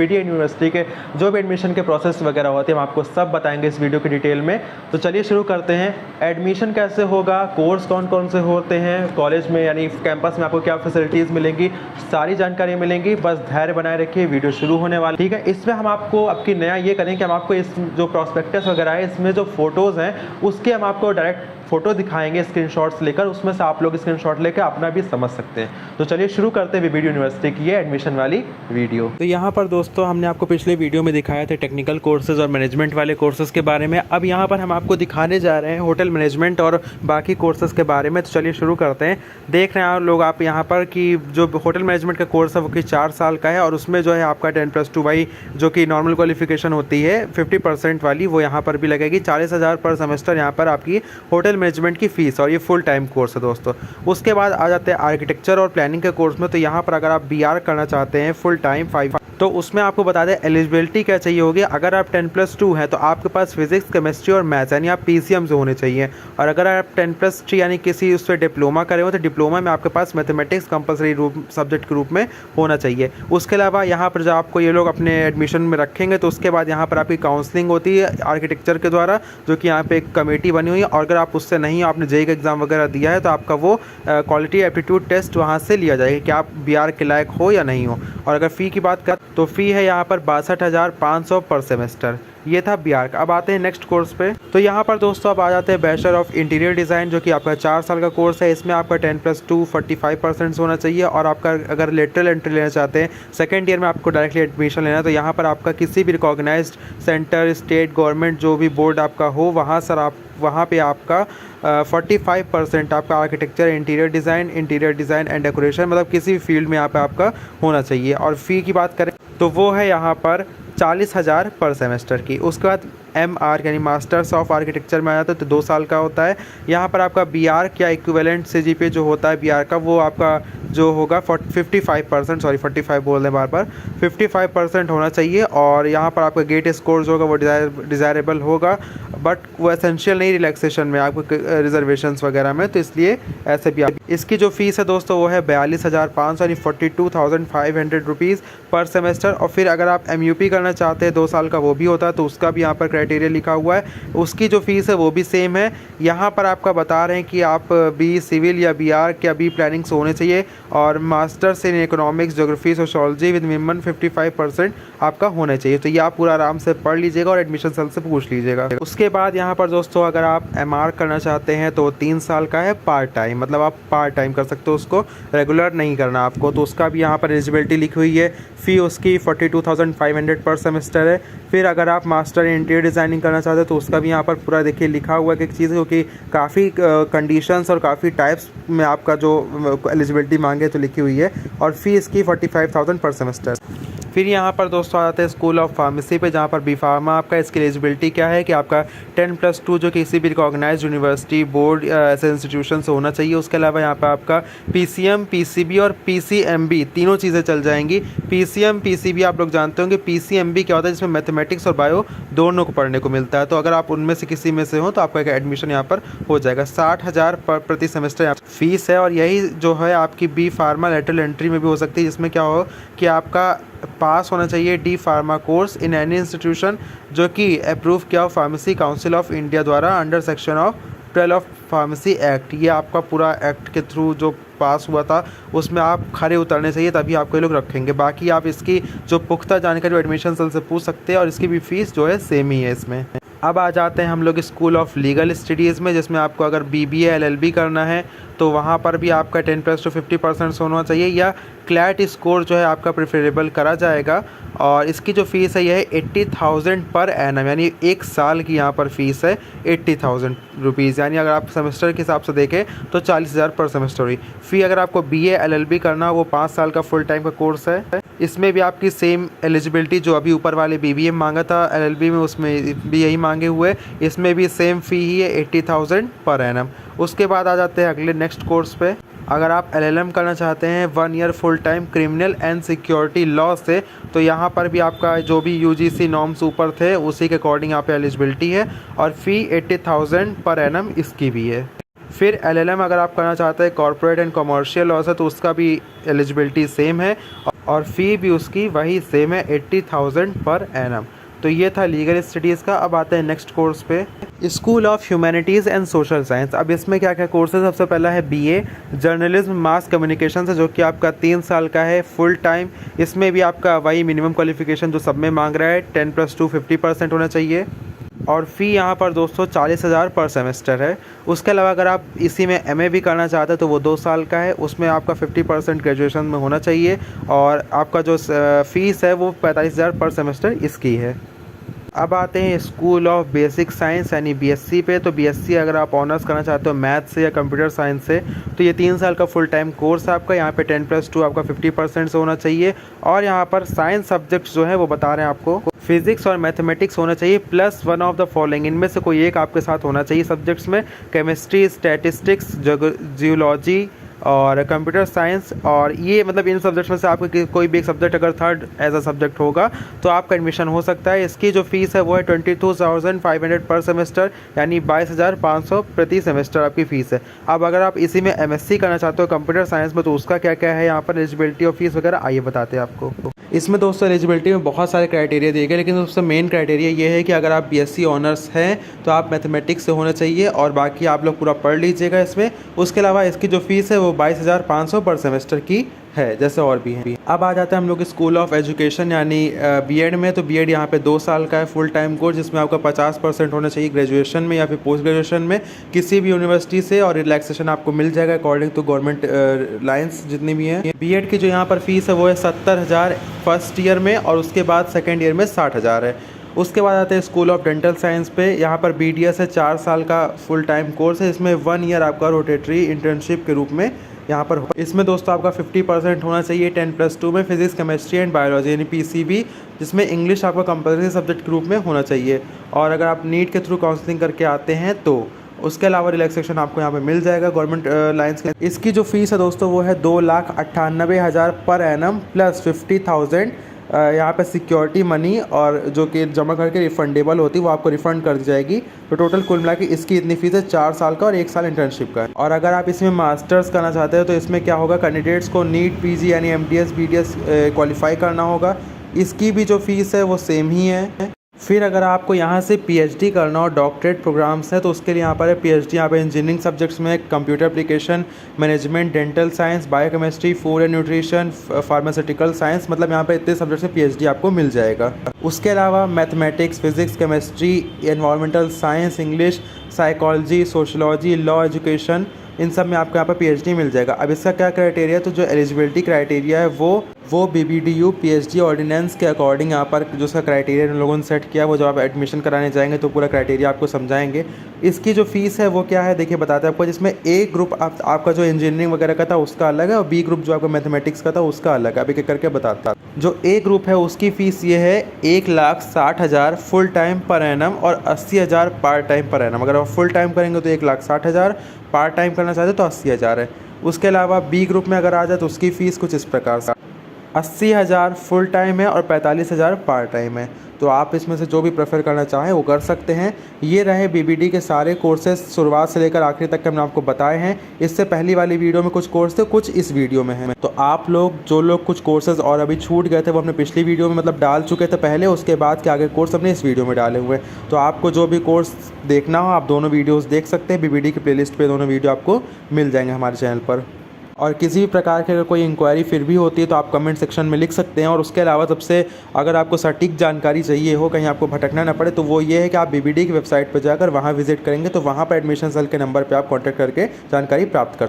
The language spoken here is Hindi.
वीडियो यूनिवर्सिटी के जो भी एडमिशन के प्रोसेस वगैरह होते हैं हम आपको सब बताएंगे इस वीडियो की डिटेल में। तो चलिए शुरू करते हैं। एडमिशन कैसे होगा, कोर्स कौन कौन से होते हैं कॉलेज में, यानी कैंपस में आपको क्या फैसिलिटीज़ मिलेंगी, सारी जानकारी मिलेंगी। बस धैर्य बनाए रखिए, वीडियो शुरू होने वाला, ठीक है। इसमें हम आपको आपकी नया ये करें कि हम आपको इस जो प्रॉस्पेक्टस वगैरह है इसमें जो फोटोज़ हैं उसके हम आपको डायरेक्ट फोटो दिखाएंगे स्क्रीनशॉट्स लेकर, उसमें से आप लोग स्क्रीनशॉट लेकर अपना भी समझ सकते हैं। तो चलिए शुरू करते हैं वीडियो यूनिवर्सिटी की एडमिशन वाली वीडियो। तो यहाँ पर दोस्तों हमने आपको पिछले वीडियो में दिखाया था टेक्निकल कोर्सेज और मैनेजमेंट वाले कोर्सेज के बारे में। अब यहाँ पर हम आपको दिखाने जा रहे हैं होटल मैनेजमेंट और बाकी कोर्सेज के बारे में। तो चलिए शुरू करते हैं। देख रहे हैं लोग आप यहाँ पर कि जो होटल मैनेजमेंट का कोर्स है वो कि 4 साल का है और उसमें जो है आपका 10+2 वाई जो कि नॉर्मल क्वालिफिकेशन होती है 50% वाली, वो यहाँ पर भी लगेगी। 40,000 पर सेमेस्टर यहाँ पर आपकी होटल मैनेजमेंट की फ़ीस, और ये फुल टाइम कोर्स है दोस्तों। उसके बाद आ जाते हैं आर्किटेक्चर और प्लानिंग के कोर्स में। तो यहाँ पर अगर आप BR करना चाहते हैं फुल टाइम 5, तो उसमें आपको बता दें एलिजिबिलिटी क्या चाहिए होगी। अगर आप 10+2 हैं तो आपके पास फिजिक्स, केमिस्ट्री और मैथ्स यानी आप PCM से होने चाहिए। और अगर आप 10+3 यानी किसी उस पर डिप्लोमा करे हो तो डिप्लोमा में आपके पास मैथमेटिक्स कंपलसरी सब्जेक्ट के रूप में होना चाहिए। उसके अलावा यहाँ पर जब आपको ये लोग अपने एडमिशन में रखेंगे तो उसके बाद यहाँ पर आपकी काउंसलिंग होती है आर्किटेक्चर के द्वारा, जो कि यहाँ पे एक कमेटी बनी हुई है। और अगर आप उससे नहीं, आपने JEE का एग्ज़ाम वगैरह दिया है तो आपका वो क्वालिटी एप्टीट्यूड टेस्ट वहाँ से लिया जाएगा कि आप BR के लायक हो या नहीं हो। और अगर फ़ी की बात करें तो फ़ी है यहाँ पर 62,500 पर सेमेस्टर। ये था BR का। अब आते हैं नेक्स्ट कोर्स पे। तो यहाँ पर दोस्तों अब आ जाते हैं बैचलर ऑफ इंटीरियर डिज़ाइन, जो कि आपका 4 साल का कोर्स है। इसमें आपका 10+2 45% होना चाहिए। और आपका अगर लेटरल एंट्री लेना चाहते हैं सेकेंड ईयर में आपको डायरेक्टली एडमिशन लेना है तो यहाँ पर आपका किसी भी रिकॉग्नाइज्ड सेंटर, स्टेट गवर्नमेंट जो भी बोर्ड आपका हो वहाँ सर आप वहाँ पे आपका 45% आपका architecture, interior design and decoration, मतलब किसी भी फील्ड में यहाँ पे आपका होना चाहिए। और फ़ी की बात करें तो वो है यहाँ पर 40,000 पर सेमेस्टर की। उसके बाद MR यानी मास्टर्स ऑफ आर्किटेक्चर में आ जाता है तो 2 साल का होता है। यहाँ पर आपका BR क्या इक्विवेलेंट CGPA जो होता है BR का, वो आपका जो होगा 55%, सॉरी 45 बोल रहे बार 55% होना चाहिए। और यहाँ पर आपका गेट स्कोर जो होगा वो डिज़ायरेबल होगा, बट वो एसेंशियल नहीं रिलैक्सेशन में, आपको रिजर्वेशंस वगैरह में, तो इसलिए ऐसे भी। इसकी जो फ़ीस है दोस्तों वो है 42,500 यानी 42,500 रुपीज़ पर सेमेस्टर। और फिर अगर आप MUP करना चाहते हैं 2 साल का, वो भी होता है, तो उसका भी यहाँ पर क्राइटेरिया लिखा हुआ है। उसकी जो फ़ीस है वो भी सेम है। यहाँ पर आपका बता रहे हैं कि आप BE सिविल या BR या BE प्लानिंग से होने चाहिए और masters in economics, geography, sociology with minimum 55% आपका होना चाहिए। तो ये आप पूरा आराम से पढ़ लीजिएगा और एडमिशन सेल से पूछ लीजिएगा। उसके बाद यहाँ पर दोस्तों अगर आप MR करना चाहते हैं तो 3 साल का है पार्ट टाइम, मतलब आप पार्ट टाइम कर सकते हो, उसको रेगुलर नहीं करना आपको। तो उसका भी यहाँ पर एलिजिबिलिटी लिखी हुई है। फ़ी उसकी 42,500 पर सेमेस्टर है। फिर अगर आप मास्टर इन इंटीरियर डिज़ाइनिंग करना चाहते हो तो उसका भी यहाँ पर पूरा देखिए लिखा हुआ है कि चीज़, क्योंकि काफ़ी कंडीशंस और काफ़ी टाइप्स में आपका जो एलिजिबिलिटी मांगे तो लिखी हुई है। और फी इसकी 45,000 पर सेमेस्टर। फिर यहाँ पर दोस्तों आ जाते हैं स्कूल ऑफ फार्मेसी पे, जहाँ पर B Pharma आपका इसकी एलिजिबिलिटी क्या है कि आपका 10+2 जो किसी भी रिकॉग्नाइज्ड यूनिवर्सिटी, बोर्ड, ऐसे इंस्टीट्यूशन से होना चाहिए। उसके अलावा यहाँ पर आपका PCM, PCB और PCMB तीनों चीज़ें चल जाएंगी। PCM, PCB आप लोग जानते होंगे। PCMB क्या होता है, जिसमें मैथमेटिक्स और बायो दोनों को पढ़ने को मिलता है। तो अगर आप उनमें से किसी में से हो तो आपका एडमिशन यहाँ पर हो जाएगा। 60,000 प्रति सेमेस्टर यहाँ फीस है। और यही जो है आपकी B Pharma लेटरल एंट्री में भी हो सकती है, जिसमें क्या हो कि आपका पास होना चाहिए D Pharma course in any institution जो कि अप्रूव किया हो फार्मेसी काउंसिल ऑफ इंडिया द्वारा under section of 12 of pharmacy act. ये आपका पूरा एक्ट के थ्रू जो पास हुआ था उसमें आप खरे उतरने चाहिए, तभी आपको ये लोग रखेंगे। बाकी आप इसकी जो पुख्ता जानकारी एडमिशन सेल से पूछ सकते हैं और इसकी भी फ़ीस जो है सेम ही है इसमें। अब आ जाते हैं हम लोग स्कूल ऑफ लीगल स्टडीज़ में, जिसमें आपको अगर BBA LLB करना है तो वहाँ पर भी आपका 10+2 50% होना चाहिए, या क्लैट स्कोर जो है आपका प्रेफरेबल करा जाएगा। और इसकी जो फ़ीस है यह है 80,000 पर एनम, यानी 1 साल की यहाँ पर फ़ीस है 80,000 रुपीज़, यानी अगर आप सेमेस्टर के हिसाब से देखें तो 40,000 पर सेमेस्टर हुई। फ़ी अगर आपको BA LLB करना, वो 5 साल का फुल टाइम का कोर्स है। इसमें भी आपकी सेम एलिजिबिलिटी जो अभी ऊपर वाले BBA मांगा था LLB में, उसमें भी यही मांगे हुए। इसमें भी सेम फ़ी ही है 80,000 पर एनम। उसके बाद आ जाते हैं अगले नेक्स्ट कोर्स पे। अगर आप LLM करना चाहते हैं 1 year full time criminal and security law से, तो यहाँ पर भी आपका जो भी UGC नॉर्म्स ऊपर थे उसी के अकॉर्डिंग यहाँ पे एलिजिबिलिटी है। और फ़ी 80,000 पर एनम इसकी भी है। फिर LLM अगर आप करना चाहते हैं कॉर्पोरेट एंड कमर्शियल लॉ से तो उसका भी एलिजिबिलिटी सेम है और फ़ी भी उसकी वही सेम है 80,000 पर एनम। तो ये था लीगल स्टडीज़ का। अब आते हैं नेक्स्ट कोर्स पे, school of humanities and social science. अब इसमें क्या क्या कोर्स है, सबसे पहला है BA जर्नलिज्म मास कम्युनिकेशन से, जो कि आपका 3 साल का है फुल टाइम। इसमें भी आपका वही मिनिमम क्वालिफिकेशन जो सब में मांग रहा है 10+2 50% होना चाहिए और फ़ी यहाँ पर दोस्तों 40,000 पर सेमेस्टर है। उसके अलावा अगर आप इसी में MA भी करना चाहते हैं तो वो 2 साल का है, उसमें आपका 50% ग्रेजुएशन में होना चाहिए और आपका जो फ़ीस है वो 45,000 पर सेमेस्टर इसकी है। अब आते हैं स्कूल ऑफ बेसिक साइंस यानी BSc पे। तो BSc अगर आप ऑनर्स करना चाहते हो मैथ से या कंप्यूटर साइंस से तो ये 3 साल का फुल टाइम कोर्स है आपका। यहाँ पे 10+2 आपका 50% से होना चाहिए और यहाँ पर साइंस सब्जेक्ट्स जो है वो बता रहे हैं आपको फिजिक्स और मैथमेटिक्स होना चाहिए plus one of the following, इनमें से कोई एक आपके साथ होना चाहिए सब्जेक्ट्स में, केमिस्ट्री, स्टैटिस्टिक्स, जियोलॉजी और कंप्यूटर साइंस। और ये मतलब इन सब्जेक्ट्स में से आपको कोई भी एक सब्जेक्ट अगर थर्ड एज अ सब्जेक्ट होगा तो आपका एडमिशन हो सकता है। इसकी जो फीस है वो है 22,500 पर सेमेस्टर यानी 22,500 प्रति सेमेस्टर आपकी फ़ीस है। अब अगर आप इसी में MSc करना चाहते हो कंप्यूटर साइंस में तो उसका क्या क्या है यहाँ पर एलिजिबिलिटी और फीस वगैरह आइए बताते हैं आपको। इसमें दोस्तों एलिजिबिलिटी में बहुत सारे क्राइटेरिया दिए गए, लेकिन सबसे मेन क्राइटेरिया ये है कि अगर आप BSc ऑनर्स हैं तो आप मैथमेटिक्स से होना चाहिए और बाकी आप लोग पूरा पढ़ लीजिएगा इसमें। उसके अलावा इसकी जो फीस है वो 22,500 पर सेमेस्टर की है, जैसे और भी हैं। अब आ जाते हैं हम लोग स्कूल ऑफ एजुकेशन यानी B.Ed में। तो B.Ed यहाँ पे 2 साल का है फुल टाइम कोर्स, जिसमें आपका 50% होना चाहिए ग्रेजुएशन में या फिर पोस्ट ग्रेजुएशन में किसी भी यूनिवर्सिटी से और रिलैक्सेशन आपको मिल जाएगा अकॉर्डिंग टू गवर्नमेंट लाइन्स जितनी भी हैं। B.Ed की जो यहाँ पर फीस है वो है 70,000 फर्स्ट ईयर में और उसके बाद सेकेंड ईयर में 60,000 है। उसके बाद आते हैं स्कूल ऑफ डेंटल साइंस पे। यहाँ पर BDS है 4 साल का फुल टाइम कोर्स है, इसमें 1 ईयर आपका रोटेटरी इंटर्नशिप के रूप में यहाँ पर इसमें दोस्तों आपका 50% होना चाहिए 10+2 में फिजिक्स, केमिस्ट्री एंड बायोलॉजी यानी PCB, जिसमें इंग्लिश आपका कंपलसरी सब्जेक्ट के रूप में होना चाहिए। और अगर आप नीट के थ्रू काउंसलिंग करके आते हैं तो उसके अलावा रिलैक्सेशन आपको यहाँ पे मिल जाएगा गवर्नमेंट लाइन्स के। इसकी जो फीस है दोस्तों वो है 2,98,000 पर एनम प्लस 50,000 यहाँ पे सिक्योरिटी मनी और जो कि जमा करके रिफंडेबल होती है वो आपको रिफ़ंड कर दी जाएगी। तो टोटल कुल मिला के इसकी इतनी फीस है 4 साल का और 1 साल इंटर्नशिप का है। और अगर आप इसमें मास्टर्स करना चाहते हो तो इसमें क्या होगा, कैंडिडेट्स को नीट PG यानी MDS BDS क्वालिफाई करना होगा। इसकी भी जो फीस है वो सेम ही है। फिर अगर आपको यहाँ से PhD करना हो, डॉक्टरेट प्रोग्राम्स हैं तो उसके लिए यहाँ पर है PhD यहाँ पे इंजीनियरिंग सब्जेक्ट्स में computer application, management, dental science, biochemistry, food and nutrition, pharmaceutical science, मतलब यहाँ पे इतने सब्जेक्ट्स में PhD आपको मिल जाएगा। उसके अलावा mathematics, physics, chemistry, environmental science, English, psychology, sociology, law, education, इन सब में आपको यहाँ पर PhD मिल जाएगा। अब इसका क्या क्राइटेरिया, तो जो एलिजिबिलिटी क्राइटेरिया है वो BBDU PhD ऑर्डिनेंस के अकॉर्डिंग यहाँ पर जो उसका क्राइटेरिया उन लोगों ने सेट किया, वो जब आप एडमिशन कराने जाएंगे तो पूरा क्राइटेरिया आपको समझाएंगे। इसकी जो फीस है वो क्या है देखिए बताते हैं आपको, जिसमें A ग्रुप आपका जो इंजीनियरिंग वगैरह का था उसका अलग है और B ग्रुप जो आपका मैथमेटिक्स का था उसका अलग है। अभी एक करके बताता, जो A ग्रुप है उसकी फ़ीस ये है 1,60,000 फुल टाइम पर एनम और 80,000 पार्ट टाइम पर एनम। अगर आप फुल टाइम करेंगे तो 1,60,000, पार्ट टाइम करना चाहते तो 80,000 है। उसके अलावा B ग्रुप में अगर आ जाए तो उसकी फ़ीस कुछ इस प्रकार से 80,000 फुल टाइम है और 45,000 पार्ट टाइम है। तो आप इसमें से जो भी प्रेफर करना चाहें वो कर सकते हैं। ये रहे BBD के सारे कोर्सेज शुरुआत से लेकर आखिरी तक के हमने आपको बताए हैं। इससे पहली वाली वीडियो में कुछ कोर्स थे, कुछ इस वीडियो में हैं। तो आप लोग जो लोग कुछ कोर्सेज और अभी छूट गए थे वो अपने पिछली वीडियो में मतलब डाल चुके थे पहले, उसके बाद के आगे कोर्स हमने इस वीडियो में डाले हुए हैं। तो आपको जो भी कोर्स देखना हो आप दोनों वीडियोज़ देख सकते हैं। BBD की प्लेलिस्ट पर दोनों वीडियो आपको मिल जाएंगे हमारे चैनल पर। और किसी भी प्रकार की अगर कोई इंक्वायरी फिर भी होती है तो आप कमेंट सेक्शन में लिख सकते हैं। और उसके अलावा सबसे अगर आपको सटीक जानकारी चाहिए हो, कहीं आपको भटकना ना पड़े, तो वो ये है कि आप BBD की वेबसाइट पर जाकर वहाँ विजिट करेंगे तो वहाँ पर एडमिशन सेल के नंबर पर आप कॉन्टैक्ट करके जानकारी प्राप्त कर